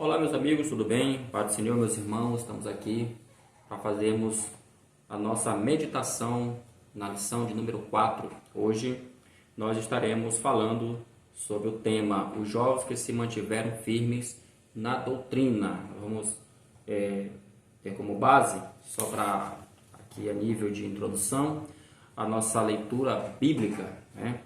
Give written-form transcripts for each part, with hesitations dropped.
Olá, meus amigos, tudo bem? Pai do Senhor, meus irmãos, estamos aqui para fazermos a nossa meditação na lição de número 4. Hoje nós estaremos falando sobre o tema os jovens que se mantiveram firmes na doutrina. Vamos ter como base, só para aqui a nível de introdução, a nossa leitura bíblica, né?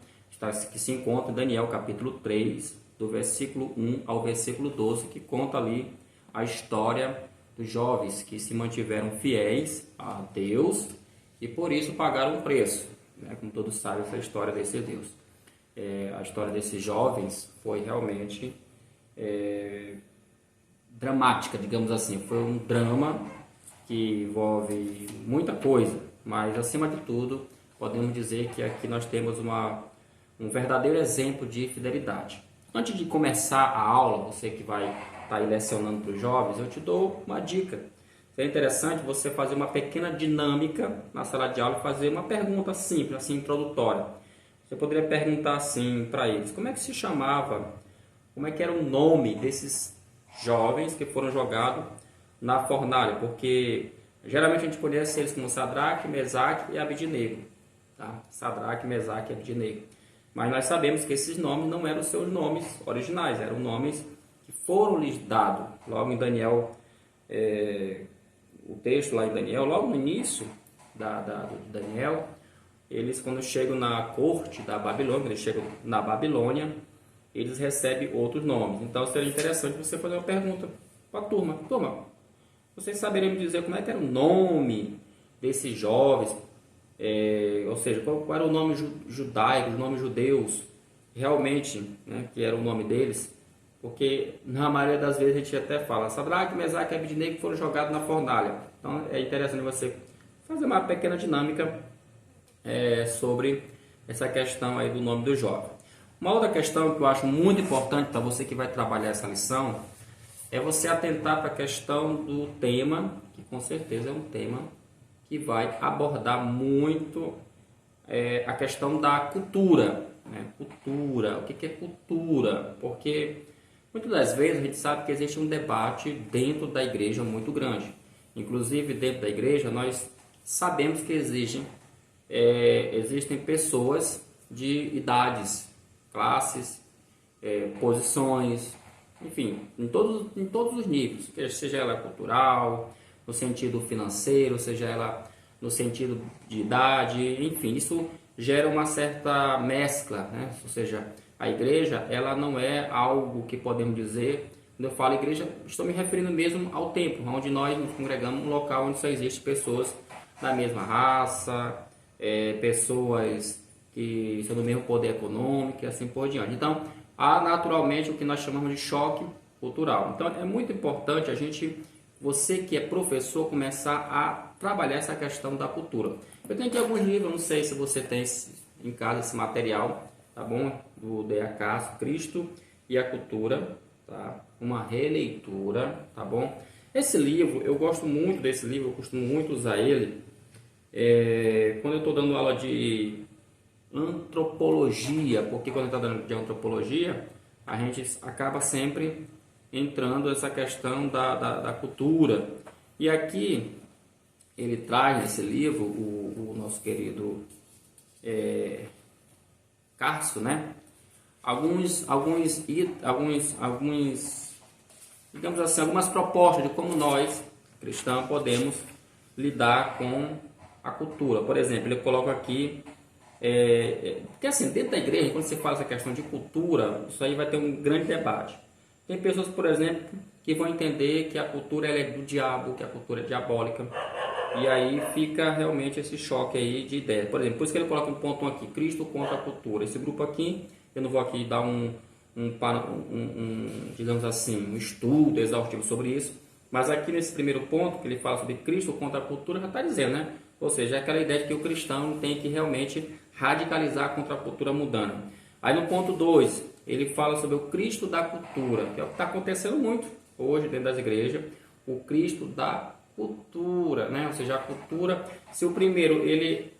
Que se encontra em Daniel capítulo 3, do versículo 1 ao versículo 12, que conta ali a história dos jovens que se mantiveram fiéis a Deus e por isso pagaram um preço, né? Como todos sabem, essa história desse Deus. A história desses jovens foi realmente dramática, digamos assim. Foi um drama que envolve muita coisa, mas acima de tudo podemos dizer que aqui nós temos um verdadeiro exemplo de fidelidade. Antes de começar a aula, você que vai estar aí lecionando para os jovens, eu te dou uma dica. Seria interessante você fazer uma pequena dinâmica na sala de aula e fazer uma pergunta simples, assim, introdutória. Você poderia perguntar assim para eles: como é que se chamava, como é que era o nome desses jovens que foram jogados na fornalha? Porque geralmente a gente conhece eles como Sadraque, Mesaque e Abidnego. Tá? Sadraque, Mesaque e Abidnego. Mas nós sabemos que esses nomes não eram os seus nomes originais, eram nomes que foram lhes dados. Logo em Daniel, o texto lá em Daniel, logo no início do Daniel, eles quando chegam na corte da Babilônia, quando eles chegam na Babilônia, eles recebem outros nomes. Então seria interessante você fazer uma pergunta para a turma. Turma, vocês saberiam me dizer como é que era o nome desses jovens? Ou seja, qual era o nome judaico, os nomes judeus, realmente, né, que era o nome deles, porque na maioria das vezes a gente até fala Sadraque, Mesaque e Abidnego foram jogados na fornalha. Então é interessante você fazer uma pequena dinâmica sobre essa questão aí do nome do jovem. Uma outra questão que eu acho muito importante para você que vai trabalhar essa lição é você atentar para a questão do tema, que com certeza é um tema que vai abordar muito a questão da cultura, né? Cultura, o que é cultura? Porque muitas das vezes a gente sabe que existe um debate dentro da igreja muito grande. Inclusive dentro da igreja nós sabemos que existem pessoas de idades, classes, posições, enfim, em todos os níveis, seja ela cultural, no sentido financeiro, seja ela no sentido de idade, enfim, isso gera uma certa mescla, né? Ou seja, a igreja, ela não é algo que podemos dizer, quando eu falo igreja, estou me referindo mesmo ao templo, onde nós nos congregamos, um local onde só existem pessoas da mesma raça, pessoas que são do mesmo poder econômico e assim por diante. Então, há naturalmente o que nós chamamos de choque cultural. Então, é muito importante você que é professor, começar a trabalhar essa questão da cultura. Eu tenho aqui alguns livros, não sei se você tem em casa esse material, tá bom? Do D.A. Castro, Cristo e a Cultura, tá? Uma releitura, tá bom? Esse livro, eu gosto muito desse livro, eu costumo muito usar ele quando eu estou dando aula de antropologia, porque quando eu estou dando de antropologia, a gente acaba sempre entrando essa questão da cultura. E aqui ele traz nesse livro, o nosso querido Castro, né? Alguns, digamos assim, algumas propostas de como nós, cristãos, podemos lidar com a cultura. Por exemplo, ele coloca aqui, porque assim, dentro da igreja, quando você fala essa questão de cultura, isso aí vai ter um grande debate. Tem pessoas, por exemplo, que vão entender que a cultura ela é do diabo, que a cultura é diabólica. E aí fica realmente esse choque aí de ideia. Por exemplo, por isso que ele coloca um ponto aqui, Cristo contra a cultura. Esse grupo aqui, eu não vou aqui dar digamos assim, um estudo exaustivo sobre isso. Mas aqui nesse primeiro ponto, que ele fala sobre Cristo contra a cultura, já está dizendo, né? Ou seja, é aquela ideia de que o cristão tem que realmente radicalizar contra a cultura mundana. Aí no ponto 2, ele fala sobre o Cristo da cultura, que é o que está acontecendo muito hoje dentro das igrejas, o Cristo da cultura, né? Ou seja, a cultura, se o primeiro ele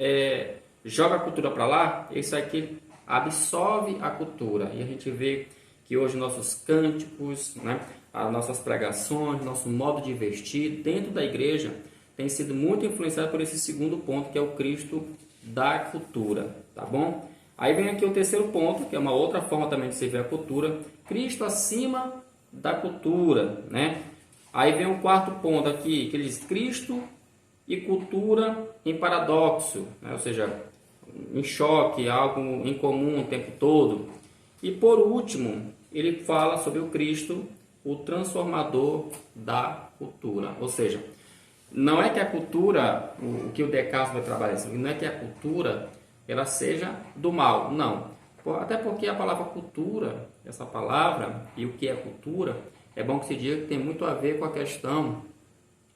joga a cultura para lá, esse aqui absorve a cultura. E a gente vê que hoje nossos cânticos, né? as nossas pregações, nosso modo de vestir dentro da igreja tem sido muito influenciado por esse segundo ponto, que é o Cristo da cultura, tá bom? Aí vem aqui o terceiro ponto, que é uma outra forma também de se ver a cultura, Cristo acima da cultura, né? Aí vem o quarto ponto aqui, que ele diz Cristo e cultura em paradoxo, né? Ou seja, em choque, algo em comum o tempo todo. E por último, ele fala sobre o Cristo, o transformador da cultura. Ou seja, não é que a cultura, o que o Descartes vai trabalhar, não é que a cultura ela seja do mal, não. Até porque a palavra cultura, essa palavra e o que é cultura, é bom que se diga que tem muito a ver com a questão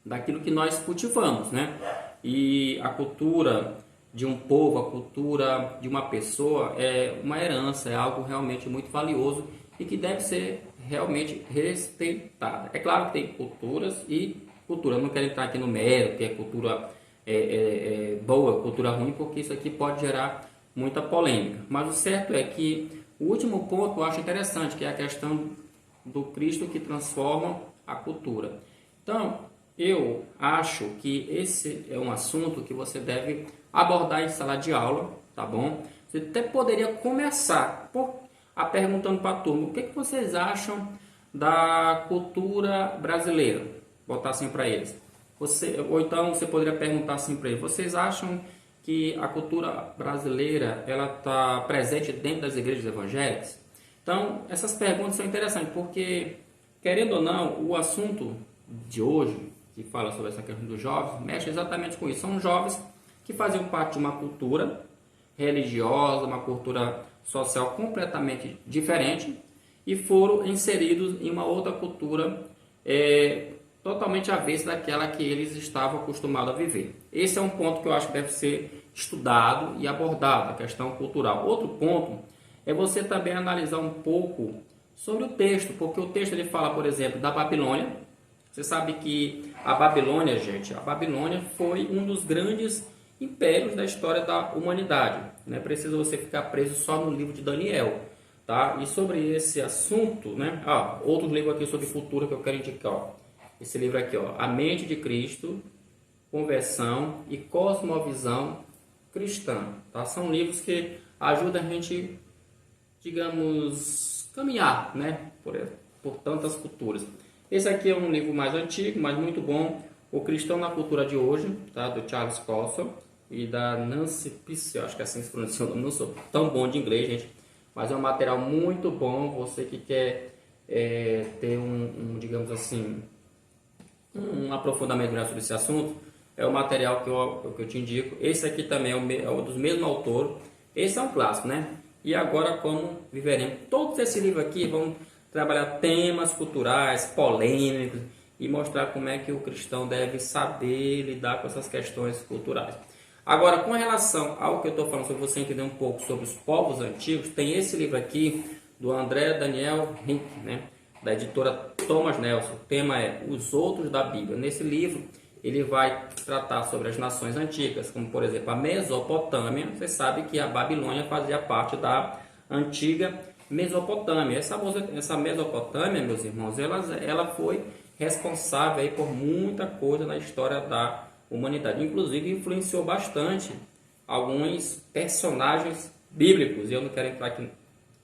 daquilo que nós cultivamos, né? E a cultura de um povo, a cultura de uma pessoa é uma herança, é algo realmente muito valioso e que deve ser realmente respeitada. É claro que tem culturas e cultura. Eu não quero entrar aqui no mérito, que é cultura boa, cultura ruim, porque isso aqui pode gerar muita polêmica. Mas o certo é que o último ponto eu acho interessante, que é a questão do Cristo que transforma a cultura. Então, eu acho que esse é um assunto que você deve abordar em sala de aula, tá bom? Você até poderia começar perguntando para a turma, o que vocês acham da cultura brasileira? Botar assim para eles. Ou então você poderia perguntar assim para eles, vocês acham que a cultura brasileira ela está presente dentro das igrejas evangélicas? Então, essas perguntas são interessantes, porque, querendo ou não, o assunto de hoje, que fala sobre essa questão dos jovens, mexe exatamente com isso. São jovens que faziam parte de uma cultura religiosa, uma cultura social completamente diferente e foram inseridos em uma outra cultura totalmente avessa daquela que eles estavam acostumados a viver. Esse é um ponto que eu acho que deve ser estudado e abordado, a questão cultural. Outro ponto é você também analisar um pouco sobre o texto, porque o texto ele fala, por exemplo, da Babilônia. Você sabe que a Babilônia, gente, a Babilônia foi um dos grandes impérios da história da humanidade. Não é preciso você ficar preso só no livro de Daniel, tá? E sobre esse assunto, né? Outro livro aqui sobre cultura que eu quero indicar, ó. Esse livro aqui, ó, A Mente de Cristo, Conversão e Cosmovisão Cristã, tá? São livros que ajudam a gente, digamos, caminhar, né? Por tantas culturas. Esse aqui é um livro mais antigo, mas muito bom, O Cristão na Cultura de Hoje, tá? Do Charles Colson e da Nancy Piesse, acho que é assim que se pronuncia o nome, não sou tão bom de inglês, gente, mas é um material muito bom, você que quer ter digamos assim, um aprofundamento sobre esse assunto, é o material que eu te indico. Esse aqui também é o dos mesmos autores, esse é um clássico, né? E agora como viveremos. Todos esses livros aqui vão trabalhar temas culturais, polêmicos, e mostrar como é que o cristão deve saber lidar com essas questões culturais. Agora, com relação ao que eu estou falando, sobre você entender um pouco sobre os povos antigos, tem esse livro aqui, do André Daniel Rink, né? Da editora Thomas Nelson. O tema é Os Outros da Bíblia. Nesse livro, ele vai tratar sobre as nações antigas, como, por exemplo, a Mesopotâmia. Você sabe que a Babilônia fazia parte da antiga Mesopotâmia. Essa Mesopotâmia, meus irmãos, ela foi responsável aí por muita coisa na história da humanidade. Inclusive, influenciou bastante alguns personagens bíblicos. E eu não quero entrar aqui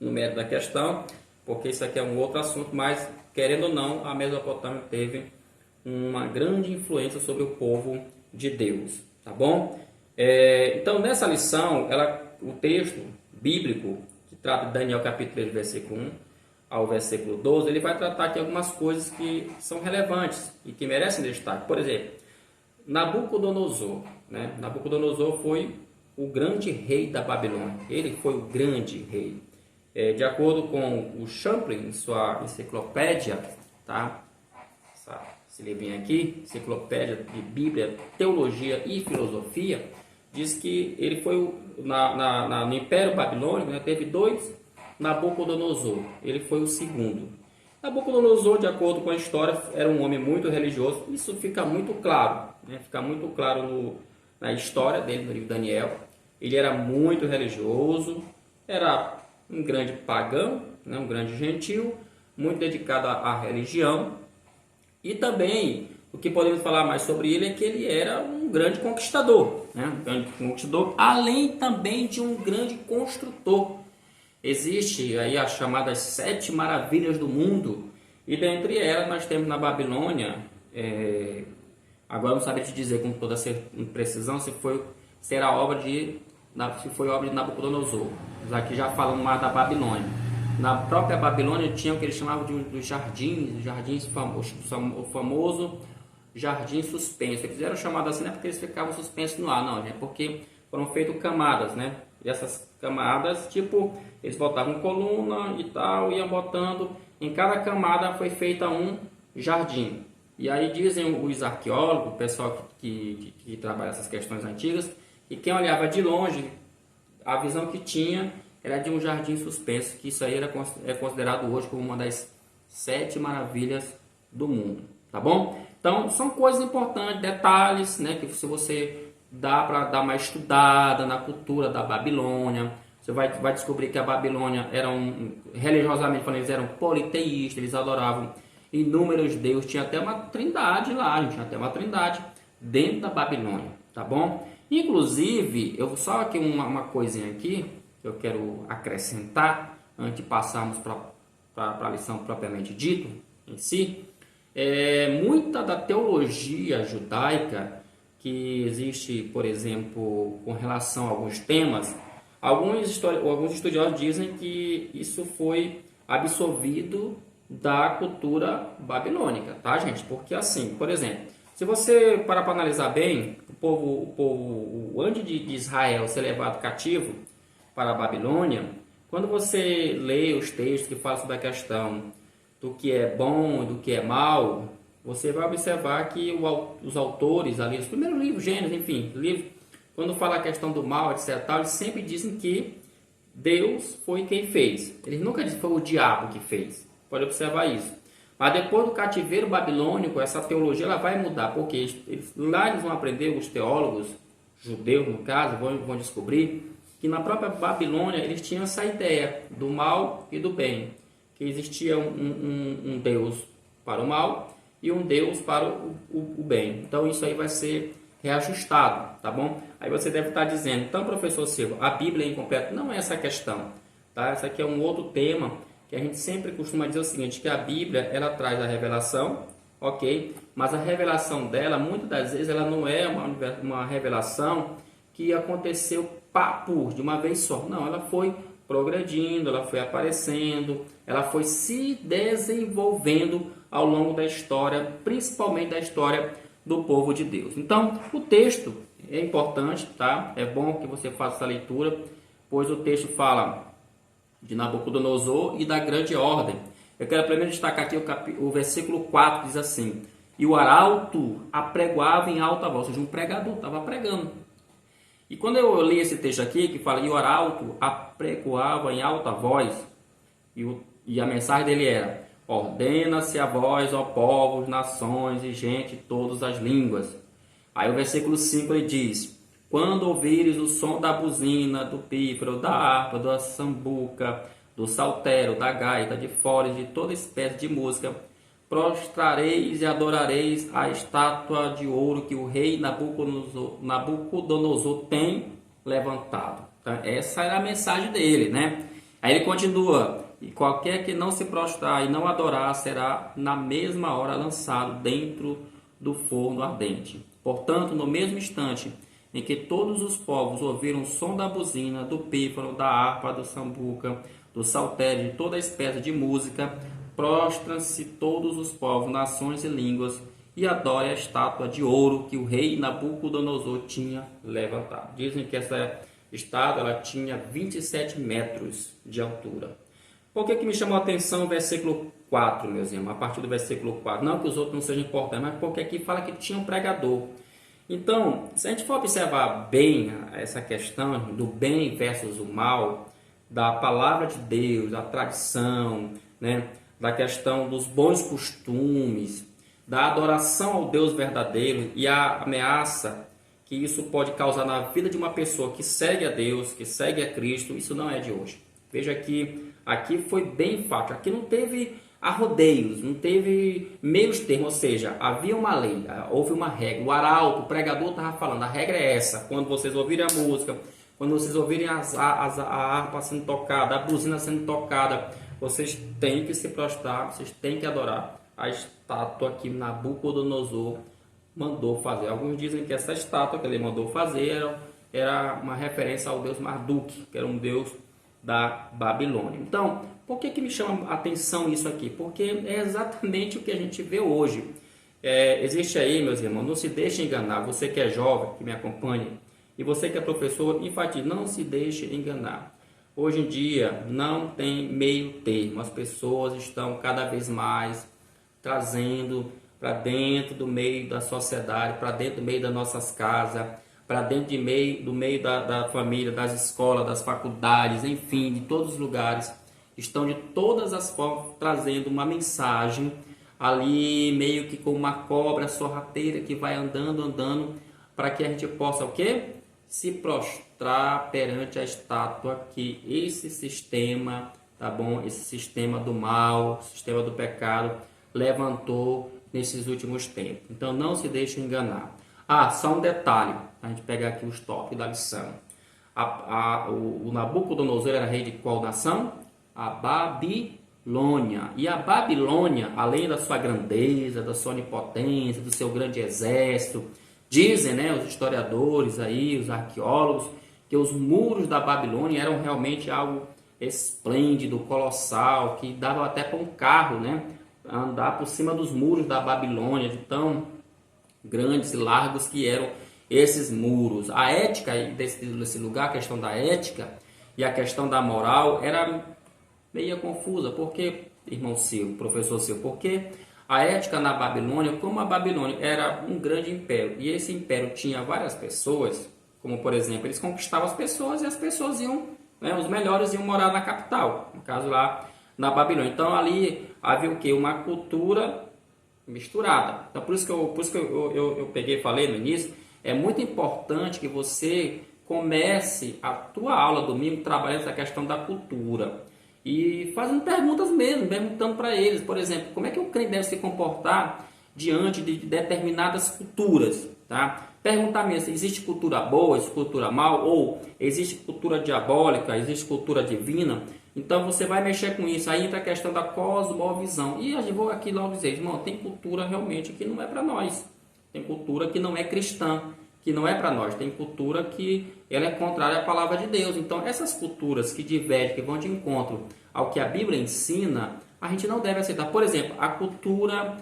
no mérito da questão, porque isso aqui é um outro assunto, mas, querendo ou não, a Mesopotâmia teve uma grande influência sobre o povo de Deus, tá bom? Então, nessa lição, o texto bíblico, que trata de Daniel capítulo 3, versículo 1 ao versículo 12, ele vai tratar aqui algumas coisas que são relevantes e que merecem destaque. Por exemplo, Nabucodonosor, né? Nabucodonosor foi o grande rei da Babilônia. Ele foi o grande rei. De acordo com o Champlin, em sua enciclopédia, tá? Esse livrinho aqui, Enciclopédia de Bíblia, Teologia e Filosofia, diz que ele foi no Império Babilônico, né, teve 2 Nabucodonosor. Ele foi o segundo. Nabucodonosor, de acordo com a história, era um homem muito religioso. Isso fica muito claro, né? Fica muito claro na história dele, no livro de Daniel. Ele era muito religioso, era um grande pagão, né? Um grande gentil, muito dedicado à religião. E também, o que podemos falar mais sobre ele é que ele era um grande conquistador, né? Um grande conquistador, além também de um grande construtor. Existe aí as chamadas 7 maravilhas do mundo, e dentre elas nós temos na Babilônia, agora não sabe te dizer com toda precisão se foi obra de Nabucodonosor. Aqui já falando mais da Babilônia. Na própria Babilônia tinha o que eles chamavam dos jardins famosos, o famoso jardim suspenso. Eles eram chamados assim não é porque eles ficavam suspensos no ar, não, é porque foram feitas camadas, né? E essas camadas, tipo, eles botavam coluna e tal, iam botando. Em cada camada foi feita um jardim. E aí dizem os arqueólogos, o pessoal que trabalha essas questões antigas, que quem olhava de longe, a visão que tinha era de um jardim suspenso, que isso aí é considerado hoje como uma das 7 maravilhas do mundo, tá bom? Então, são coisas importantes, detalhes, né, que se você dá para dar uma estudada na cultura da Babilônia, você vai descobrir que a Babilônia religiosamente falando, eles eram politeístas, eles adoravam inúmeros deuses, tinha até uma trindade lá, tinha até uma trindade dentro da Babilônia, tá bom? Inclusive, eu só aqui uma coisinha aqui, que eu quero acrescentar, antes de passarmos para a lição propriamente dita em si, muita da teologia judaica que existe, por exemplo, com relação a alguns temas, alguns estudiosos dizem que isso foi absorvido da cultura babilônica, tá, gente? Porque assim, por exemplo, se você parar para analisar bem, o povo antes de Israel ser levado cativo para a Babilônia, quando você lê os textos que falam sobre a questão do que é bom e do que é mal, você vai observar que os autores ali, os primeiros livros, Gênesis, enfim, quando fala a questão do mal, etc., eles sempre dizem que Deus foi quem fez. Eles nunca dizem que foi o diabo que fez. Pode observar isso. Mas depois do cativeiro babilônico, essa teologia ela vai mudar, porque lá eles vão aprender, os teólogos judeus, no caso, vão descobrir que na própria Babilônia eles tinham essa ideia do mal e do bem, que existia um Deus para o mal e um Deus para o bem. Então isso aí vai ser reajustado, tá bom? Aí você deve estar dizendo, então professor Silva, a Bíblia é incompleta? Não é essa a questão, tá? Essa aqui é um outro tema que a gente sempre costuma dizer o seguinte, que a Bíblia ela traz a revelação, ok? Mas a revelação dela, muitas das vezes, ela não é uma revelação que aconteceu de uma vez só. Não, ela foi progredindo, ela foi aparecendo, ela foi se desenvolvendo ao longo da história, principalmente da história do povo de Deus. Então, o texto é importante, tá? É bom que você faça essa leitura, pois o texto fala de Nabucodonosor e da grande ordem. Eu quero primeiro destacar aqui o versículo 4, diz assim: e o arauto apregoava em alta voz, ou seja, um pregador estava pregando. E quando eu li esse texto aqui, que fala, e o arauto apregoava em alta voz, e a mensagem dele era, ordena-se a vós, ó povos, nações e gente de todas as línguas. Aí o versículo 5 ele diz, quando ouvires o som da buzina, do pífaro, da harpa, da sambuca, do saltério, da gaita, de foles, de toda espécie de música, prostrareis e adorareis a estátua de ouro que o rei Nabucodonosor tem levantado. Então, essa era a mensagem dele, né? Aí ele continua, e qualquer que não se prostrar e não adorar será na mesma hora lançado dentro do forno ardente. Portanto, no mesmo instante em que todos os povos ouviram o som da buzina, do pífaro, da harpa, do sambuca, do saltério, de toda espécie de música, prostram-se todos os povos, nações e línguas e adorem a estátua de ouro que o rei Nabucodonosor tinha levantado. Dizem que essa estátua ela tinha 27 metros de altura. Por que me chamou a atenção o versículo 4, meus irmãos? A partir do versículo 4. Não que os outros não sejam importantes, mas porque aqui fala que tinha um pregador. Então, se a gente for observar bem essa questão do bem versus o mal, da palavra de Deus, da tradição, né? Da questão dos bons costumes, da adoração ao Deus verdadeiro e a ameaça que isso pode causar na vida de uma pessoa que segue a Deus, que segue a Cristo, isso não é de hoje. Veja que aqui foi bem enfático, aqui não teve a rodeios, não teve meios termos, ou seja, havia uma lei, houve uma regra. O arauto, o pregador estava falando, a regra é essa. Quando vocês ouvirem a música, quando vocês ouvirem a harpa sendo tocada, a buzina sendo tocada, vocês têm que se prostrar, vocês têm que adorar a estátua que Nabucodonosor mandou fazer. Alguns dizem que essa estátua que ele mandou fazer era uma referência ao deus Marduk, que era um deus da Babilônia. Então, por que me chama a atenção isso aqui? Porque é exatamente o que a gente vê hoje. Existe aí, meus irmãos, não se deixe enganar. Você que é jovem, que me acompanha, e você que é professor, enfatize, não se deixe enganar. Hoje em dia não tem meio termo. As pessoas estão cada vez mais trazendo para dentro do meio da sociedade, para dentro do meio das nossas casas, para dentro do meio da família, das escolas, das faculdades, enfim, de todos os lugares. Estão de todas as formas trazendo uma mensagem ali, meio que com uma cobra sorrateira que vai andando, para que a gente possa o quê? Se prostrar perante a estátua que esse sistema, tá bom? Esse sistema do mal, sistema do pecado, levantou nesses últimos tempos. Então não se deixe enganar. Só um detalhe, a gente pegar aqui os tópicos da lição. O Nabucodonosor era rei de qual nação? A Babilônia. E a Babilônia, além da sua grandeza, da sua onipotência, do seu grande exército, dizem, né, os historiadores aí, os arqueólogos, que os muros da Babilônia eram realmente algo esplêndido, colossal, que dava até para um carro, né, andar por cima dos muros da Babilônia, de tão grandes e largos que eram esses muros. A ética desse lugar, a questão da ética e a questão da moral era meio confusa. Porque, irmão Silvio, professor Silvio, porque a ética na Babilônia, como a Babilônia era um grande império, e esse império tinha várias pessoas, como por exemplo, eles conquistavam as pessoas e as pessoas iam, né, os melhores iam morar na capital, no caso lá na Babilônia. Então ali havia o que? Uma cultura misturada. Então por isso que eu peguei e falei no início, é muito importante que você comece a tua aula domingo trabalhando essa questão da cultura e fazendo perguntas mesmo, perguntando para eles, por exemplo, como é que o crente deve se comportar diante de determinadas culturas, tá? Perguntar mesmo, existe cultura boa, existe cultura mal, ou existe cultura diabólica, existe cultura divina. Então você vai mexer com isso, aí entra a questão da cosmovisão. E eu vou aqui logo dizer, irmão, tem cultura realmente que não é para nós. Tem cultura que não é cristã, que não é para nós. Tem cultura que ela é contrária à palavra de Deus. Então essas culturas que divergem, que vão de encontro ao que a Bíblia ensina, a gente não deve aceitar. Por exemplo, a cultura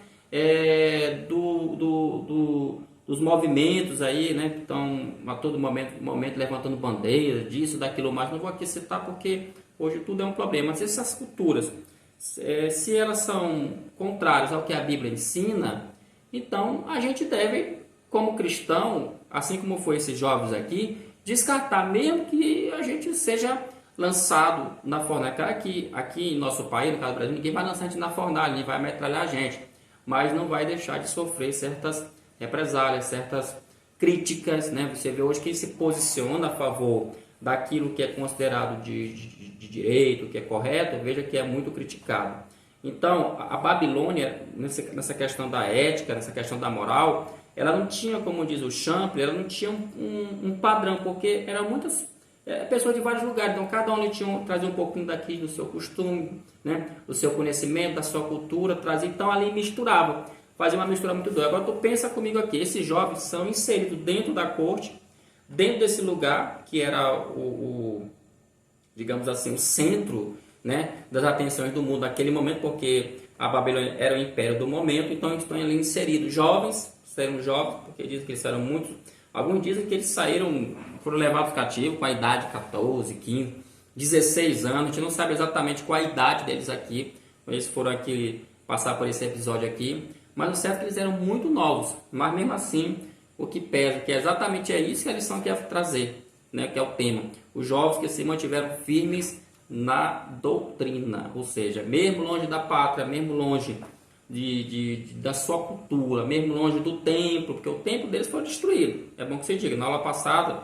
dos movimentos aí, né, que estão a todo momento levantando bandeiras, disso, daquilo mais. Não vou aqui citar porque hoje tudo é um problema. Mas essas culturas, se elas são contrárias ao que a Bíblia ensina, então a gente deve, como cristão, assim como foi esses jovens aqui, descartar, mesmo que a gente seja lançado na fornalha. Claro que aqui em nosso país, no caso do Brasil, ninguém vai lançar a gente na fornalha, ninguém vai metralhar a gente, mas não vai deixar de sofrer certas represálias, certas críticas, né? Você vê hoje quem se posiciona a favor daquilo que é considerado de direito, que é correto, veja que é muito criticado. Então, a Babilônia, nessa questão da ética, nessa questão da moral, ela não tinha, como diz o Champlin, ela não tinha um padrão, porque eram muitas pessoas de vários lugares, então cada um trazia um pouquinho daqui do seu costume, né, do seu conhecimento, da sua cultura, trazia, então ali misturava, fazia uma mistura muito doida. Agora tu pensa comigo aqui, esses jovens são inseridos dentro da corte, dentro desse lugar que era digamos assim, o centro, né, das atenções do mundo naquele momento, porque a Babilônia era o império do momento, então eles estão ali inseridos. Saíram jovens, porque dizem que eles eram muitos. Alguns dizem que eles foram levados cativos com a idade de 14, 15, 16 anos. A gente não sabe exatamente qual a idade deles aqui. Eles foram aqui passar por esse episódio aqui. Mas o certo é que eles eram muito novos. Mas mesmo assim, o que pesa, que é exatamente isso que a lição quer trazer, né, que é o tema. Os jovens que se mantiveram firmes na doutrina, ou seja, mesmo longe da pátria, mesmo longe da sua cultura, mesmo longe do templo, porque o templo deles foi destruído. É bom que você diga, na aula passada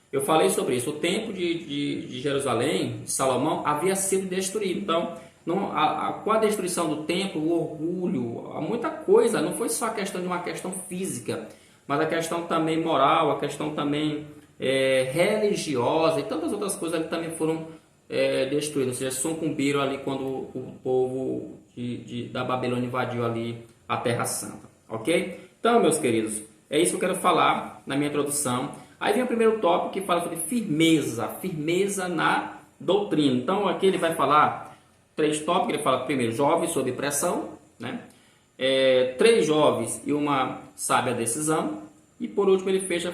eu falei sobre isso. O templo de Jerusalém, de Salomão, havia sido destruído. Então, Não, com a destruição do templo, o orgulho, muita coisa, não foi só a questão de uma questão física, mas a questão também moral, a questão também religiosa e tantas outras coisas ali também foram destruídas, ou seja, sucumbiram ali quando o povo da Babilônia invadiu ali a Terra Santa, ok? Então, meus queridos, é isso que eu quero falar na minha introdução. Aí vem o primeiro tópico que fala sobre firmeza na doutrina. Então, aqui ele vai falar 3 tópicos, ele fala primeiro, jovens sob pressão, né? 3 jovens e uma sábia decisão. E por último ele fecha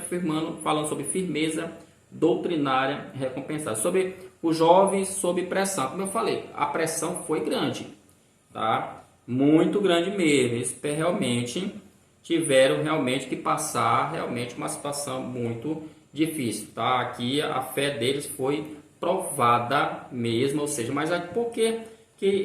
falando sobre firmeza doutrinária recompensada. Sobre os jovens sob pressão. Como eu falei, a pressão foi grande, tá? Muito grande mesmo. Eles realmente tiveram que passar uma situação muito difícil, tá? Aqui a fé deles foi provada mesmo, ou seja, mas por que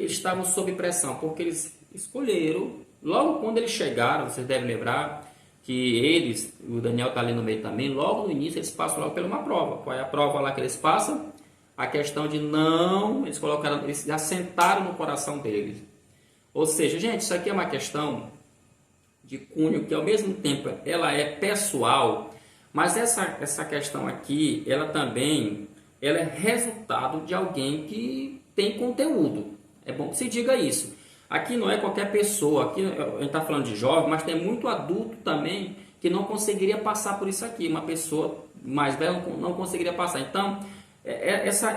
estavam sob pressão? Porque eles escolheram, logo quando eles chegaram, vocês devem lembrar que eles, o Daniel está ali no meio também, logo no início eles passam logo por uma prova. Qual é a prova lá que eles passam? A questão de eles assentaram no coração deles. Ou seja, gente, isso aqui é uma questão de cunho que ao mesmo tempo ela é pessoal, mas essa questão aqui, ela é resultado de alguém que tem conteúdo. É bom que se diga isso. Aqui não é qualquer pessoa, aqui a gente está falando de jovem, mas tem muito adulto também que não conseguiria passar por isso aqui. Uma pessoa mais velha não conseguiria passar. Então, essa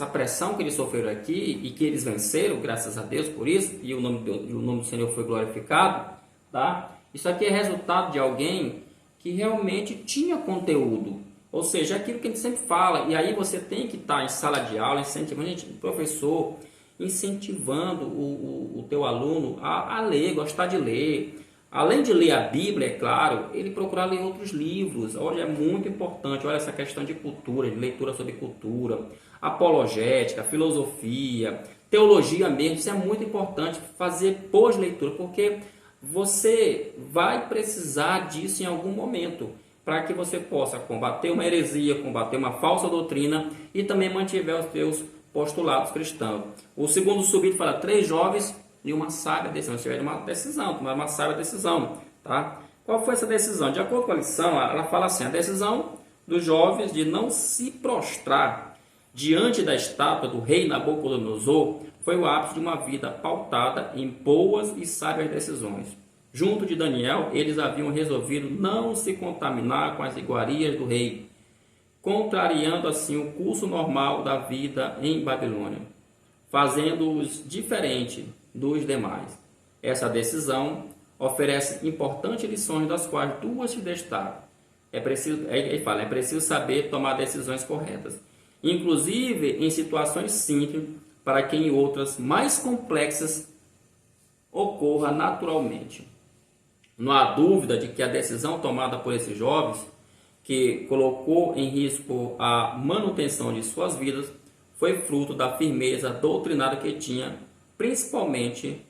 pressão que eles sofreram aqui e que eles venceram, graças a Deus por isso, e o nome do Senhor foi glorificado, tá? Isso aqui é resultado de alguém que realmente tinha conteúdo. Ou seja, aquilo que a gente sempre fala, e aí você tem que estar em sala de aula, incentivando, gente, o professor, incentivando o teu aluno a ler, gostar de ler. Além de ler a Bíblia, é claro, ele procurar ler outros livros. Olha, é muito importante, olha essa questão de cultura, de leitura sobre cultura, apologética, filosofia, teologia mesmo, isso é muito importante fazer pós-leitura, porque você vai precisar disso em algum momento, para que você possa combater uma heresia, combater uma falsa doutrina e também mantiver os teus postulados cristãos. O segundo subido fala 3 jovens e uma sábia decisão. Se tiver uma sábia decisão, tá? Qual foi essa decisão? De acordo com a lição, ela fala assim: a decisão dos jovens de não se prostrar diante da estátua do rei Nabucodonosor foi o ápice de uma vida pautada em boas e sábias decisões. Junto de Daniel, eles haviam resolvido não se contaminar com as iguarias do rei, contrariando assim o curso normal da vida em Babilônia, fazendo-os diferente dos demais. Essa decisão oferece importantes lições, das quais 2 se destacam. É preciso saber tomar decisões corretas, inclusive em situações simples, para que em outras mais complexas ocorra naturalmente. Não há dúvida de que a decisão tomada por esses jovens, que colocou em risco a manutenção de suas vidas, foi fruto da firmeza doutrinária que tinha, principalmente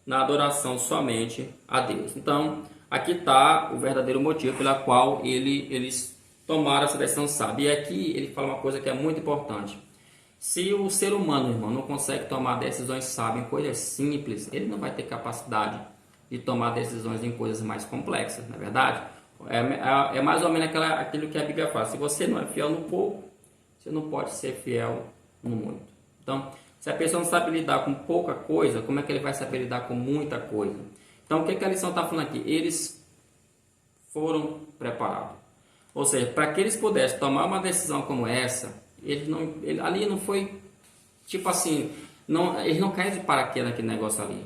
na adoração somente a Deus. Então, aqui está o verdadeiro motivo pela qual eles tomaram essa decisão sábia. E aqui ele fala uma coisa que é muito importante. Se o ser humano, irmão, não consegue tomar decisões sábias em coisas simples, ele não vai ter capacidade de tomar decisões em coisas mais complexas, não é verdade? É mais ou menos aquilo que a Bíblia fala. Se você não é fiel no pouco, você não pode ser fiel no muito. Então, se a pessoa não sabe lidar com pouca coisa, como é que ele vai saber lidar com muita coisa? Então, o que a lição está falando aqui? Eles foram preparados. Ou seja, para que eles pudessem tomar uma decisão como essa, ali não foi, tipo assim, eles não caíram de paraquedas naquele negócio ali.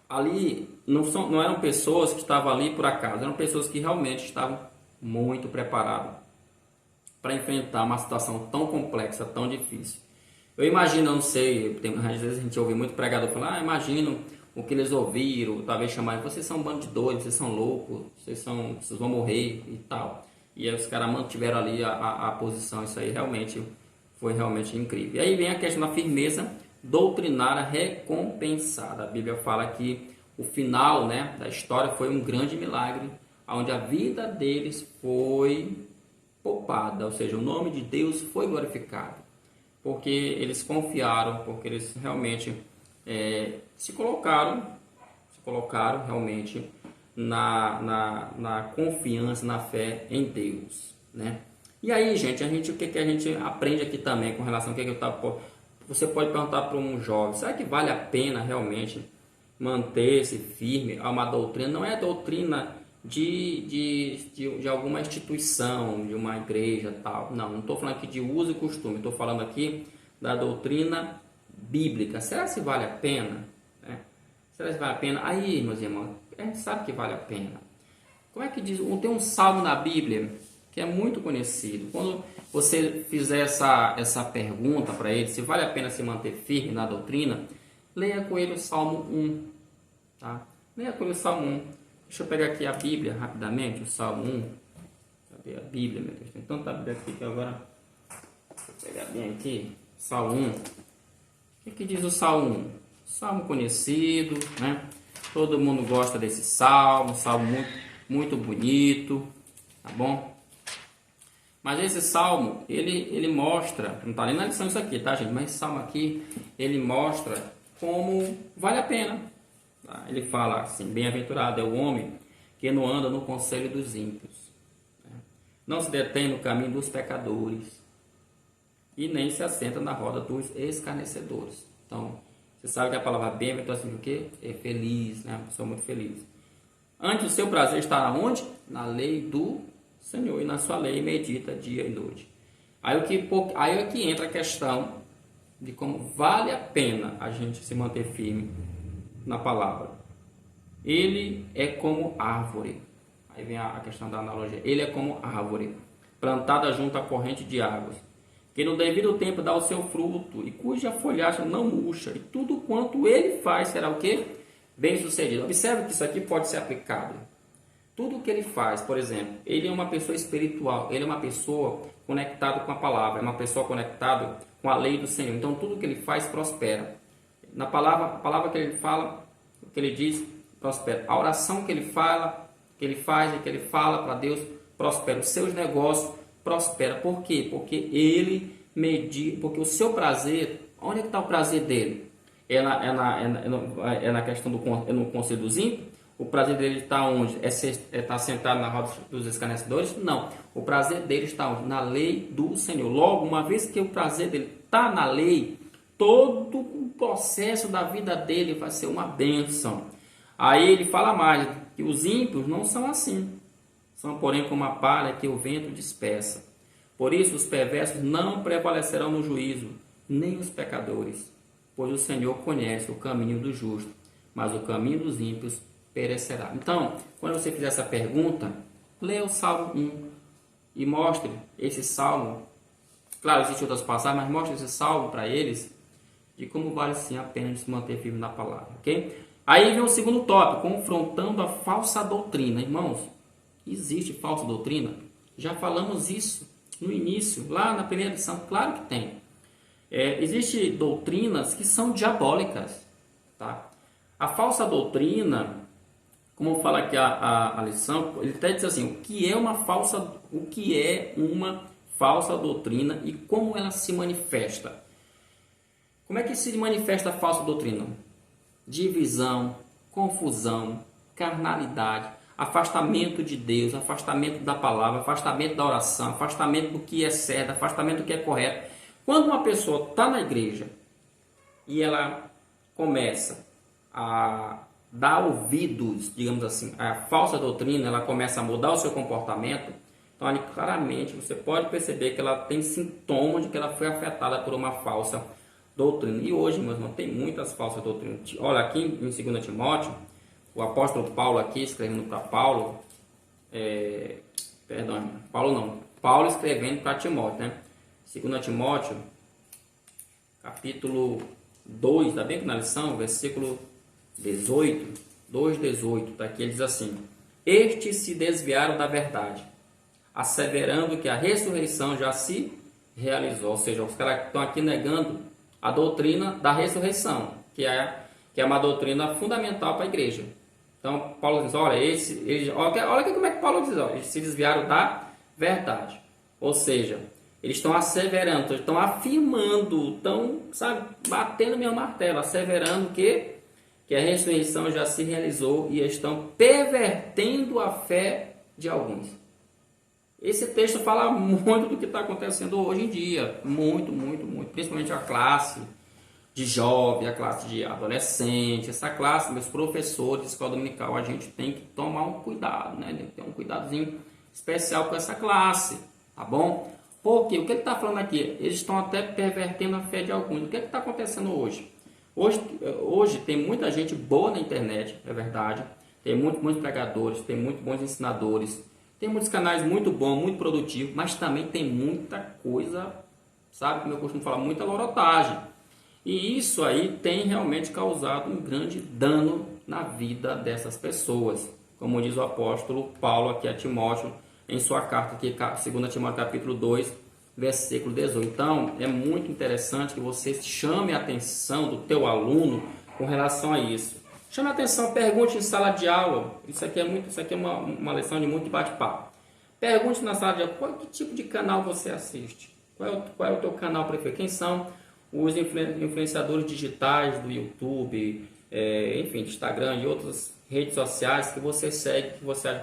Ali não eram pessoas que estavam ali por acaso, eram pessoas que realmente estavam muito preparadas para enfrentar uma situação tão complexa, tão difícil. Eu imagino, não sei, às vezes a gente ouve muito pregador falar, imagino o que eles ouviram, talvez chamarem, vocês são um bando de doidos, vocês são loucos, vocês vão morrer e tal. E aí os caras mantiveram ali a posição, isso aí foi realmente incrível. E aí vem a questão da firmeza doutrinária recompensada. A Bíblia fala que o final, né, da história foi um grande milagre, onde a vida deles foi poupada, ou seja, o nome de Deus foi glorificado. porque eles confiaram, porque eles realmente se colocaram realmente na confiança, na fé em Deus, né? E aí, gente, o que a gente aprende aqui também com relação ao que eu tava, você pode perguntar para um jovem, será que vale a pena realmente manter-se firme a uma doutrina? Não é doutrina de alguma instituição, de uma igreja, tal. Não estou falando aqui de uso e costume, estou falando aqui da doutrina bíblica. Será que vale a pena? Será que vale a pena? Aí, meus irmãos, a gente sabe que vale a pena. Como é que diz? Tem um salmo na Bíblia que é muito conhecido. Quando você fizer essa pergunta para ele, se vale a pena se manter firme na doutrina, leia com ele o Salmo 1. Tá? Leia com ele o Salmo 1. Deixa eu pegar aqui a Bíblia rapidamente, o Salmo 1. Cadê a Bíblia, meu Deus? Tem tanta Bíblia aqui que agora... Deixa eu pegar bem aqui. Salmo 1. O que diz o Salmo 1? Salmo conhecido, né? Todo mundo gosta desse salmo. Salmo muito, muito bonito. Tá bom? Mas esse salmo, ele mostra... Não está nem na lição isso aqui, tá, gente? Mas esse salmo aqui, ele mostra como vale a pena. Ele fala assim: bem-aventurado é o homem que não anda no conselho dos ímpios, não se detém no caminho dos pecadores e nem se assenta na roda dos escarnecedores. Então, você sabe que a palavra bem-aventurado significa o quê? É feliz, né? Uma pessoa muito feliz. Antes o seu prazer está onde? Na lei do Senhor, e na sua lei medita dia e noite. Aí é que entra a questão de como vale a pena a gente se manter firme na palavra. Ele é como árvore. Aí vem a questão da analogia. Ele é como árvore plantada junto à corrente de águas, que no devido tempo dá o seu fruto e cuja folhagem não murcha, e tudo quanto ele faz será o quê? Bem sucedido. Observe que isso aqui pode ser aplicado. Tudo o que ele faz, por exemplo, ele é uma pessoa espiritual, ele é uma pessoa conectada com a palavra, é uma pessoa conectada com a lei do Senhor. Então tudo que ele faz prospera. Na palavra, a palavra que ele fala, o que ele diz, prospera. A oração que ele fala, que ele faz e que ele fala para Deus, prospera. Os seus negócios prosperam. Por quê? Porque ele medita, porque o seu prazer, onde é que está o prazer dele? É na questão no conselho dos ímpios? O prazer dele está onde? Está sentado na roda dos escarnecedores? Não. O prazer dele está onde? Na lei do Senhor. Logo, uma vez que o prazer dele está na lei, todo o processo da vida dele vai ser uma bênção. Aí ele fala mais, que os ímpios não são assim. São, porém, como a palha que o vento dispersa. Por isso, os perversos não prevalecerão no juízo, nem os pecadores. Pois o Senhor conhece o caminho do justo, mas o caminho dos ímpios perecerá. Então, quando você fizer essa pergunta, leia o Salmo 1 e mostre esse Salmo. Claro, existem outras passagens, mas mostre esse Salmo para eles, de como vale sim a pena de se manter firme na palavra, ok? Aí vem o segundo tópico, confrontando a falsa doutrina. Irmãos, existe falsa doutrina? Já falamos isso no início, lá na primeira lição, claro que tem. Existem doutrinas que são diabólicas, tá? A falsa doutrina, como fala aqui a lição, ele até diz assim, o que é uma falsa doutrina e como ela se manifesta. Como é que se manifesta a falsa doutrina? Divisão, confusão, carnalidade, afastamento de Deus, afastamento da palavra, afastamento da oração, afastamento do que é certo, afastamento do que é correto. Quando uma pessoa está na igreja e ela começa a dar ouvidos, digamos assim, à falsa doutrina, ela começa a mudar o seu comportamento, então ali claramente você pode perceber que ela tem sintomas de que ela foi afetada por uma falsa doutrina. E hoje, meus irmãos, tem muitas falsas doutrinas. Olha aqui em 2 Timóteo, o apóstolo Paulo aqui escrevendo para Paulo, Paulo escrevendo para Timóteo, né? 2 Timóteo, capítulo 2, está bem que na lição, versículo 18, 2,18, tá aqui, ele diz assim: estes se desviaram da verdade, asseverando que a ressurreição já se realizou. Ou seja, os caras estão aqui negando a doutrina da ressurreição, que é uma doutrina fundamental para a igreja. Então, Paulo diz, olha aqui como é que Paulo diz, eles se desviaram da verdade. Ou seja, Eles estão asseverando, estão afirmando, estão, sabe, batendo meu martelo, asseverando que a ressurreição já se realizou e estão pervertendo a fé de alguns. Esse texto fala muito do que está acontecendo hoje em dia, muito, muito, muito, principalmente a classe de jovem, a classe de adolescente, essa classe, meus professores de escola dominical, a gente tem que tomar um cuidado, né? Tem que ter um cuidadozinho especial com essa classe, tá bom? Porque o que ele está falando aqui? Eles estão até pervertendo a fé de alguns. O que está acontecendo hoje? Hoje tem muita gente boa na internet, é verdade. Tem muitos bons pregadores, tem muitos bons ensinadores, tem muitos canais muito bons, muito produtivos, mas também tem muita coisa, sabe, como eu costumo falar, muita lorotagem. E isso aí tem realmente causado um grande dano na vida dessas pessoas. Como diz o apóstolo Paulo aqui a Timóteo, em sua carta, aqui, 2 Timóteo capítulo 2, versículo 18. Então, é muito interessante que você chame a atenção do teu aluno com relação a isso. Chame a atenção, pergunte em sala de aula. Isso aqui é uma lição de muito bate-papo. Pergunte na sala de aula, que tipo de canal você assiste? Qual é o teu canal preferido? Quem são os influenciadores digitais do YouTube, enfim, de Instagram e outras redes sociais que você segue, que você...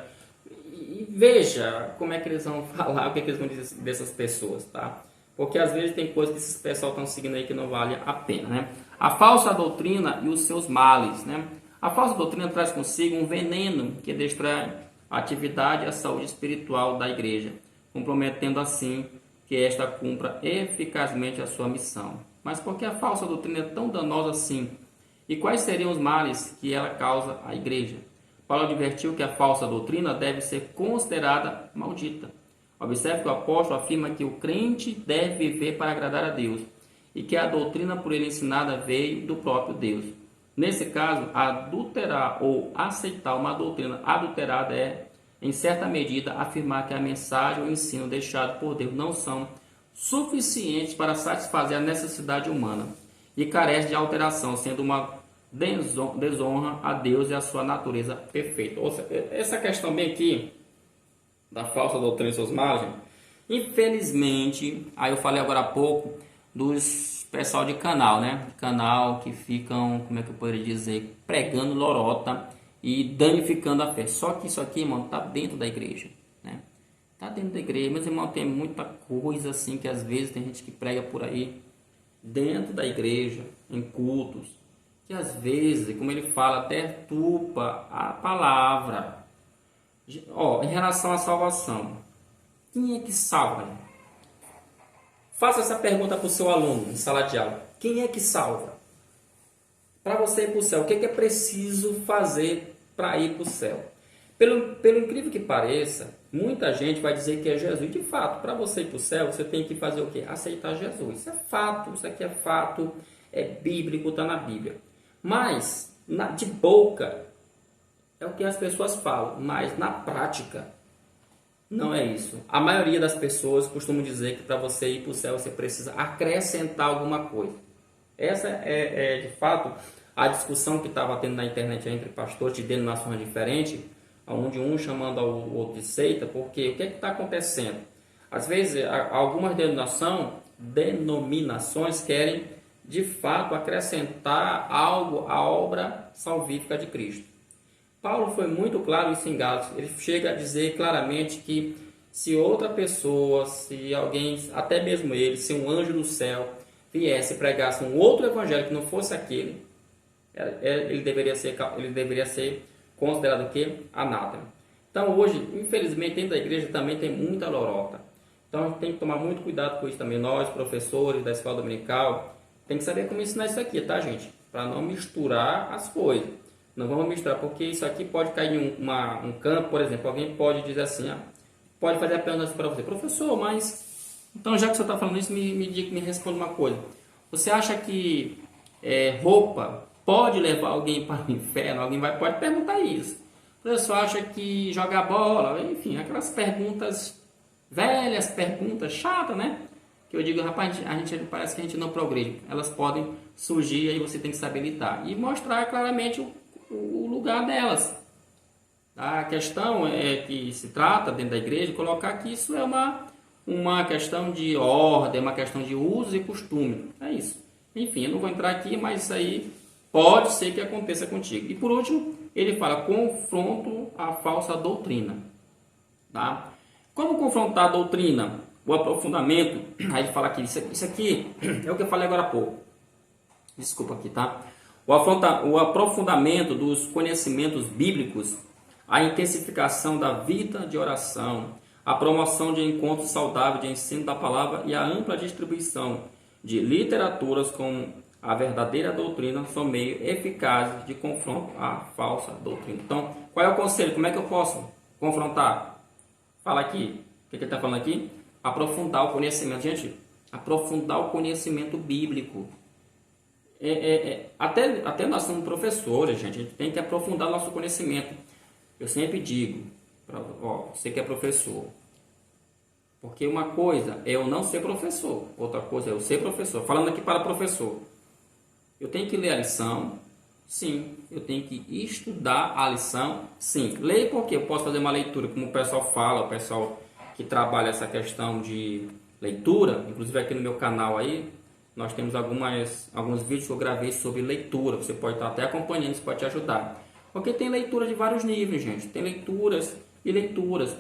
E veja como é que eles vão falar, o que, é que eles vão dizer dessas pessoas, tá? Porque às vezes tem coisas que esses pessoal estão seguindo aí que não vale a pena, né? A falsa doutrina e os seus males, né? A falsa doutrina traz consigo um veneno que destrói a atividade e a saúde espiritual da igreja, comprometendo assim que esta cumpra eficazmente a sua missão. Mas por que a falsa doutrina é tão danosa assim? E quais seriam os males que ela causa à igreja? Paulo advertiu que a falsa doutrina deve ser considerada maldita. Observe que o apóstolo afirma que o crente deve viver para agradar a Deus e que a doutrina por ele ensinada veio do próprio Deus. Nesse caso, adulterar ou aceitar uma doutrina adulterada é, em certa medida, afirmar que a mensagem ou o ensino deixado por Deus não são suficientes para satisfazer a necessidade humana e carece de alteração, sendo uma desonra a Deus e a sua natureza perfeita. Ou seja, essa questão bem aqui da falsa doutrina e seus males, infelizmente, aí eu falei agora há pouco dos pessoal de canal, né? Canal que ficam, como é que eu poderia dizer, pregando lorota e danificando a fé. Só que isso aqui, irmão, tá dentro da igreja, né? Tá dentro da igreja, mas, irmão, tem muita coisa assim que às vezes tem gente que prega por aí dentro da igreja, em cultos, que às vezes, como ele fala, deturpa a palavra. Em relação à salvação, quem é que salva? Faça essa pergunta para o seu aluno em sala de aula. Quem é que salva? Para você ir para o céu, o que é preciso fazer para ir para o céu? Pelo incrível que pareça, muita gente vai dizer que é Jesus. De fato, para você ir para o céu, você tem que fazer o quê? Aceitar Jesus. Isso é fato, isso aqui é fato, é bíblico, está na Bíblia. Mas, de boca, é o que as pessoas falam, mas na prática, não é isso. A maioria das pessoas costumam dizer que para você ir para o céu, você precisa acrescentar alguma coisa. Essa de fato, a discussão que estava tendo na internet entre pastores de denominações diferentes, onde um chamando ao outro de seita, porque o que está acontecendo? Às vezes, algumas denominações querem de fato acrescentar algo à obra salvífica de Cristo. Paulo foi muito claro isso em Gálatas. Ele chega a dizer claramente que se outra pessoa, se alguém, até mesmo ele, se um anjo do céu viesse e pregasse um outro evangelho que não fosse aquele, ele deveria ser considerado o quê? Anátema. Então hoje, infelizmente, dentro da igreja também tem muita lorota. Então a gente tem que tomar muito cuidado com isso também. Nós, professores da escola dominical, tem que saber como ensinar isso aqui, tá, gente? Para não misturar as coisas. Não vamos misturar, porque isso aqui pode cair em um campo, por exemplo. Alguém pode dizer assim, pode fazer a pergunta para você. Professor, mas... Então, já que você está falando isso, me responda uma coisa. Você acha que roupa pode levar alguém para o inferno? Alguém pode perguntar isso. O professor acha que jogar bola? Enfim, aquelas perguntas velhas, perguntas chatas, né? Que eu digo, rapaz, parece que a gente não progride. Elas podem surgir, aí você tem que saber lidar. E mostrar claramente o lugar delas. A questão é que se trata dentro da igreja, colocar que isso é uma uma questão de ordem, uma questão de uso e costume. É isso. Enfim, eu não vou entrar aqui, mas isso aí pode ser que aconteça contigo. E por último, ele fala confronto à falsa doutrina. Tá? Como confrontar a doutrina? O aprofundamento. Aí ele fala aqui, isso aqui é o que eu falei agora há pouco. Desculpa aqui, tá? O aprofundamento dos conhecimentos bíblicos, a intensificação da vida de oração, a promoção de encontros saudáveis de ensino da palavra e a ampla distribuição de literaturas com a verdadeira doutrina são meios eficazes de confronto à falsa doutrina. Então, qual é o conselho? Como é que eu posso confrontar? Fala aqui. O que ele está falando aqui? Aprofundar o conhecimento. Gente, aprofundar o conhecimento bíblico. Até nós somos professores, gente. A gente tem que aprofundar o nosso conhecimento. Eu sempre digo, você que é professor, porque uma coisa é eu não ser professor, outra coisa é eu ser professor. Falando aqui para professor, eu tenho que ler a lição, sim. Eu tenho que estudar a lição, sim. Leio porque eu posso fazer uma leitura, como o pessoal fala, o pessoal que trabalha essa questão de leitura, inclusive aqui no meu canal aí, nós temos alguns vídeos que eu gravei sobre leitura, você pode estar até acompanhando, isso pode te ajudar. Porque tem leitura de vários níveis, gente. Tem leituras e leituras.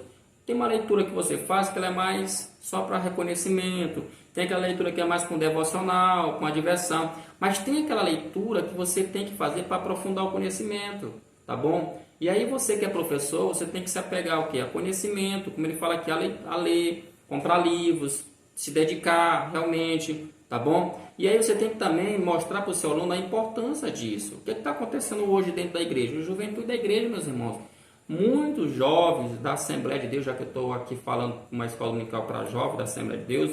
Tem uma leitura que você faz que ela é mais só para reconhecimento. Tem aquela leitura que é mais com devocional, com a diversão. Mas tem aquela leitura que você tem que fazer para aprofundar o conhecimento, tá bom? E aí você que é professor, você tem que se apegar ao quê? A conhecimento, como ele fala aqui, a ler, comprar livros, se dedicar realmente, tá bom? E aí você tem que também mostrar para o seu aluno a importância disso. O que está acontecendo hoje dentro da igreja? A juventude da igreja, meus irmãos. Muitos jovens da Assembleia de Deus, já que eu estou aqui falando uma escola dominical para jovens da Assembleia de Deus,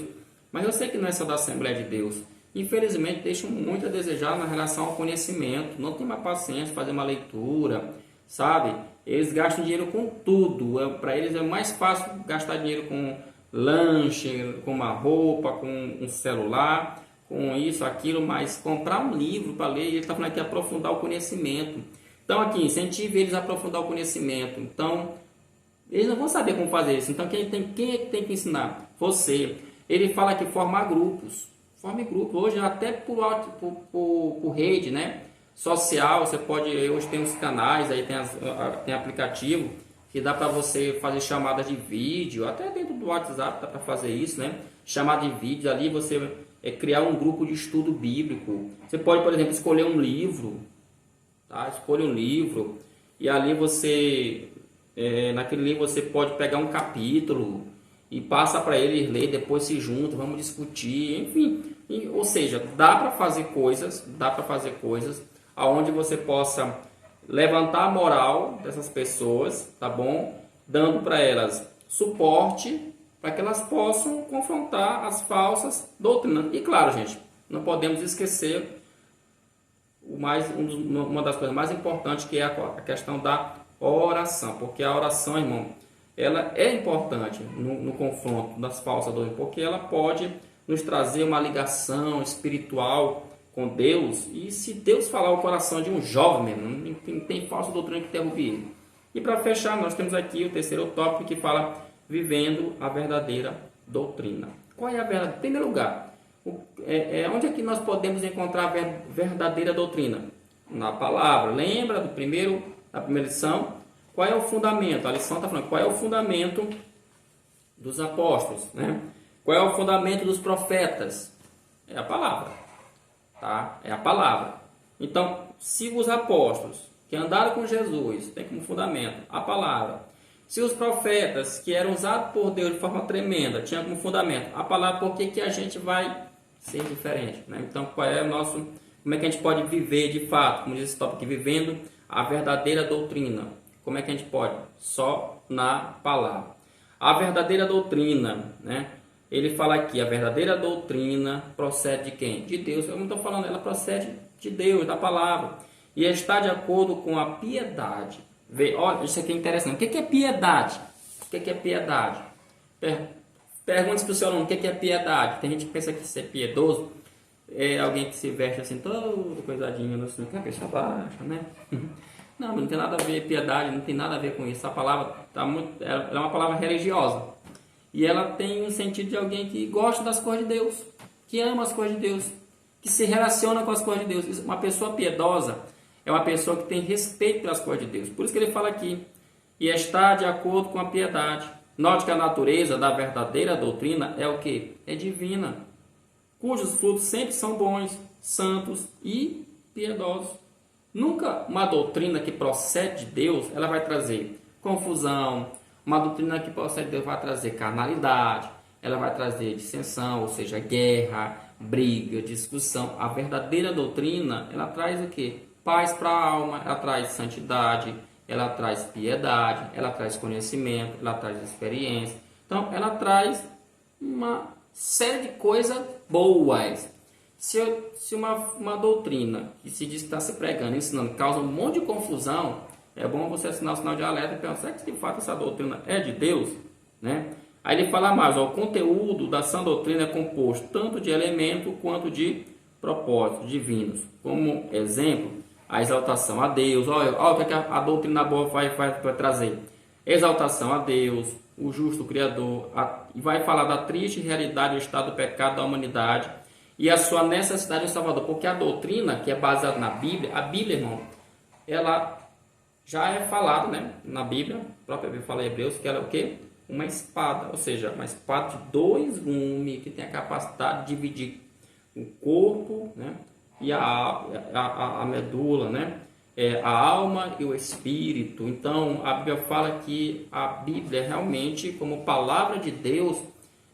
mas eu sei que não é só da Assembleia de Deus. Infelizmente, deixam muito a desejar na relação ao conhecimento. Não tem mais paciência de fazer uma leitura, sabe? Eles gastam dinheiro com tudo. Para eles é mais fácil gastar dinheiro com lanche, com uma roupa, com um celular, com isso, aquilo, mas comprar um livro para ler, ele está falando aqui aprofundar o conhecimento. Então aqui, incentive eles a aprofundar o conhecimento. Então, eles não vão saber como fazer isso. Então, quem é que tem que ensinar? Você. Ele fala que formar grupos. Forme grupos. Hoje, até por rede, né? Social, você pode... Hoje tem os canais, aí tem aplicativo que dá para você fazer chamadas de vídeo. Até dentro do WhatsApp dá para fazer isso, né? Chamada de vídeo. Ali você criar um grupo de estudo bíblico. Você pode, por exemplo, escolher um livro. Tá? Escolha um livro. E ali você... naquele livro você pode pegar um capítulo e passa para eles ler, depois se juntam, vamos discutir, enfim. Ou seja, dá para fazer coisas aonde você possa levantar a moral dessas pessoas, tá bom? Dando para elas suporte para que elas possam confrontar as falsas doutrinas. E claro, gente, não podemos esquecer uma das coisas mais importantes, que é a questão da oração, porque a oração, irmão, ela é importante no confronto das falsas doutrinas, porque ela pode nos trazer uma ligação espiritual com Deus, e se Deus falar o coração de um jovem mesmo, não tem falsa doutrina que derrube ele. E para fechar, nós temos aqui o terceiro tópico que fala vivendo a verdadeira doutrina. Qual é a verdade? Em primeiro lugar, onde é que nós podemos encontrar a verdadeira doutrina? Na palavra. Lembra da primeira lição? Qual é o fundamento? A lição está falando qual é o fundamento dos apóstolos, né? Qual é o fundamento dos profetas? É a palavra, tá? É a palavra. Então, se os apóstolos que andaram com Jesus têm como fundamento a palavra, se os profetas que eram usados por Deus de forma tremenda tinham como fundamento a palavra, por que a gente vai ser diferente, né? Então, como é que a gente pode viver de fato, como diz esse tópico aqui, vivendo a verdadeira doutrina? Como é que a gente pode? Só na palavra. A verdadeira doutrina, né? Ele fala aqui, a verdadeira doutrina procede de quem? De Deus. Eu não estou falando, ela procede de Deus, da palavra. E está de acordo com a piedade. Olha, isso aqui é interessante. O que é piedade? O que é piedade? Pergunte para o seu aluno, o que é piedade? Tem gente que pensa que ser piedoso é alguém que se veste assim, todo coisadinho, assim, cabeça baixa, né? Não tem nada a ver, piedade não tem nada a ver com isso. A palavra é uma palavra religiosa. E ela tem um sentido de alguém que gosta das coisas de Deus, que ama as coisas de Deus, que se relaciona com as coisas de Deus. Uma pessoa piedosa é uma pessoa que tem respeito pelas coisas de Deus. Por isso que ele fala aqui, e está de acordo com a piedade. Note que a natureza da verdadeira doutrina é o que? É divina, cujos frutos sempre são bons, santos e piedosos. Nunca uma doutrina que procede de Deus, ela vai trazer confusão. Uma doutrina que procede de Deus vai trazer carnalidade, ela vai trazer dissensão, ou seja, guerra, briga, discussão. A verdadeira doutrina, ela traz o quê? Paz para a alma, ela traz santidade, ela traz piedade, ela traz conhecimento, ela traz experiência. Então, ela traz uma série de coisas boas. Se uma doutrina que se diz que está se pregando, ensinando, causa um monte de confusão, é bom você assinar o sinal de alerta e pensar que de fato essa doutrina é de Deus, né? Aí ele fala mais, ó, o conteúdo da sã doutrina é composto tanto de elemento quanto de propósitos divinos. Como exemplo, a exaltação a Deus. Olha o que a doutrina boa vai trazer. Exaltação a Deus, o justo Criador, e vai falar da triste realidade do estado do pecado da humanidade e a sua necessidade de um Salvador. Porque a doutrina, que é baseada na Bíblia, a Bíblia, irmão, ela já é falada, né, na Bíblia, a própria Bíblia fala em Hebreus, que ela é o quê? Uma espada, ou seja, uma espada de dois gumes, que tem a capacidade de dividir o corpo, né, e a medula, né, a alma e o espírito. Então, a Bíblia fala que a Bíblia realmente, como palavra de Deus,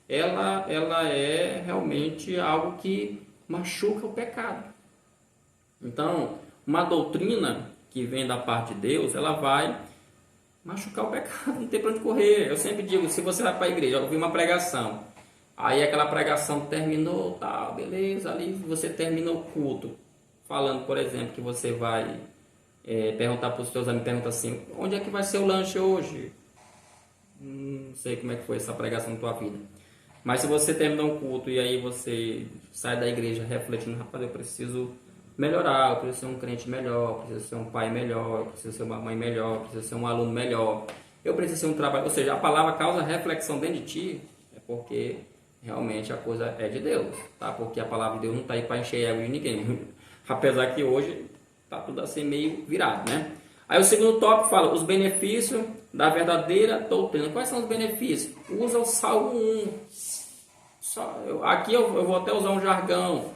ela é realmente algo que machuca o pecado. Então, uma doutrina que vem da parte de Deus, ela vai machucar o pecado, não tem para onde correr. Eu sempre digo, se você vai para a igreja, ouvir uma pregação, aí aquela pregação terminou, tá, beleza, ali você termina o culto, falando, por exemplo, que você vai perguntar para os seus amigos, pergunta assim, onde é que vai ser o lanche hoje? Não sei como é que foi essa pregação na tua vida. Mas se você terminar um culto e aí você sai da igreja refletindo, rapaz, eu preciso melhorar, eu preciso ser um crente melhor, eu preciso ser um pai melhor, eu preciso ser uma mãe melhor, eu preciso ser um aluno melhor, eu preciso ser um trabalho, ou seja, a palavra causa reflexão dentro de ti, é porque realmente a coisa é de Deus, tá? Porque a palavra de Deus não está aí para encher ego de ninguém, apesar que hoje está tudo assim meio virado, né? Aí o segundo tópico fala os benefícios da verdadeira doutrina. Quais são os benefícios? Usa o Salmo 1. Aqui eu vou até usar um jargão.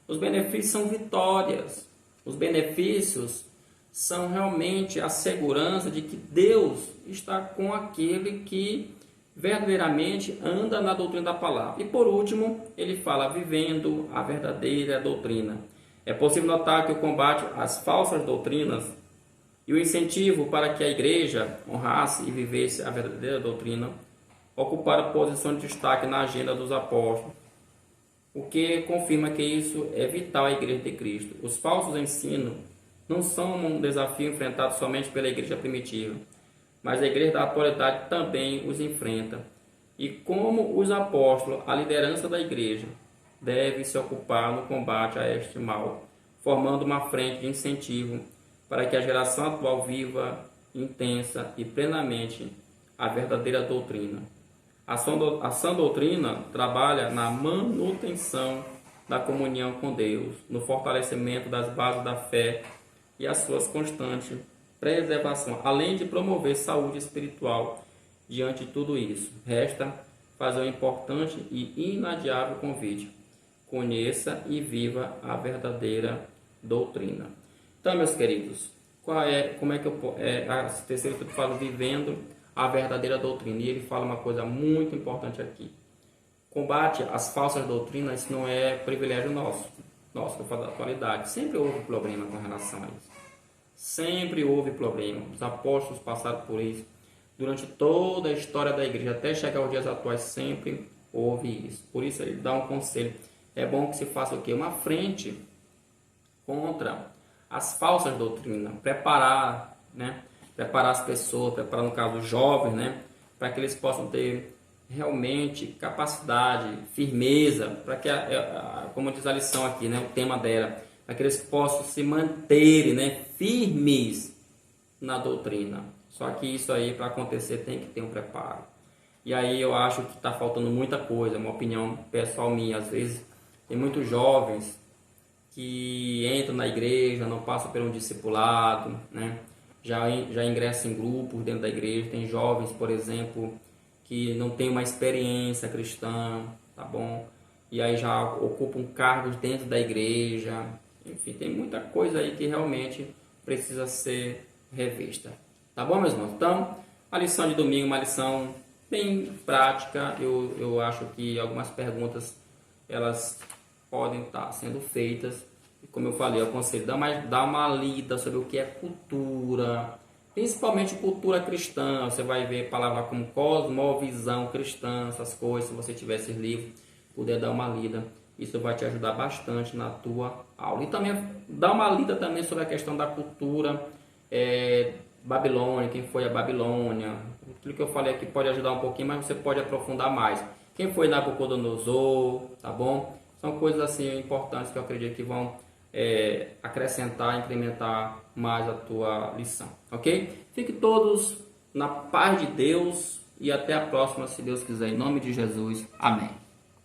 Os benefícios são vitórias. Os benefícios são realmente a segurança de que Deus está com aquele que verdadeiramente anda na doutrina da palavra. E por último, ele fala vivendo a verdadeira doutrina. É possível notar que o combate às falsas doutrinas e o incentivo para que a igreja honrasse e vivesse a verdadeira doutrina ocuparam posição de destaque na agenda dos apóstolos, o que confirma que isso é vital à igreja de Cristo. Os falsos ensinos não são um desafio enfrentado somente pela igreja primitiva, mas a igreja da atualidade também os enfrenta. E como os apóstolos, a liderança da igreja deve se ocupar no combate a este mal, formando uma frente de incentivo para que a geração atual viva intensa e plenamente a verdadeira doutrina. A sã doutrina trabalha na manutenção da comunhão com Deus, no fortalecimento das bases da fé e as suas constantes preservação, além de promover saúde espiritual diante de tudo isso. Resta fazer um importante e inadiável convite. Conheça e viva a verdadeira doutrina. Então, meus queridos, como é que a terceira tudo fala vivendo a verdadeira doutrina? E ele fala uma coisa muito importante aqui. Combate às falsas doutrinas não é privilégio nosso, que eu falo da atualidade. Sempre houve problema com relação a isso. Sempre houve problema. Os apóstolos passaram por isso. Durante toda a história da igreja, até chegar aos dias atuais, sempre houve isso. Por isso ele dá um conselho. É bom que se faça o quê? Uma frente contra as falsas doutrinas. Preparar, né? Preparar as pessoas, preparar, no caso, os jovens, né? Para que eles possam ter realmente capacidade, firmeza, para que, como diz a lição aqui, né? O tema dela, para que eles possam se manterem, né? Firmes na doutrina. Só que isso aí, para acontecer, tem que ter um preparo. E aí eu acho que está faltando muita coisa, uma opinião pessoal minha. Às vezes tem muitos jovens que entram na igreja, não passam por um discipulado, né? Já ingressam em grupos dentro da igreja. Tem jovens, por exemplo, que não têm uma experiência cristã, tá bom? E aí já ocupam cargos dentro da igreja. Enfim, tem muita coisa aí que realmente precisa ser revista. Tá bom, meus irmãos? Então, a lição de domingo é uma lição bem prática. Eu acho que algumas perguntas elas podem estar sendo feitas. E como eu falei, eu aconselho dar uma lida sobre o que é cultura, principalmente cultura cristã. Você vai ver palavras como cosmovisão cristã, essas coisas. Se você tiver esse livro, puder dar uma lida, isso vai te ajudar bastante na tua aula. E também dá uma lida também sobre a questão da cultura Babilônia, quem foi a Babilônia. Tudo que eu falei aqui pode ajudar um pouquinho, mas você pode aprofundar mais. Quem foi Nabucodonosor, tá bom? São coisas assim importantes que eu acredito que vão acrescentar, incrementar mais a tua lição, ok? Fiquem todos na paz de Deus e até a próxima, se Deus quiser. Em nome de Jesus, amém.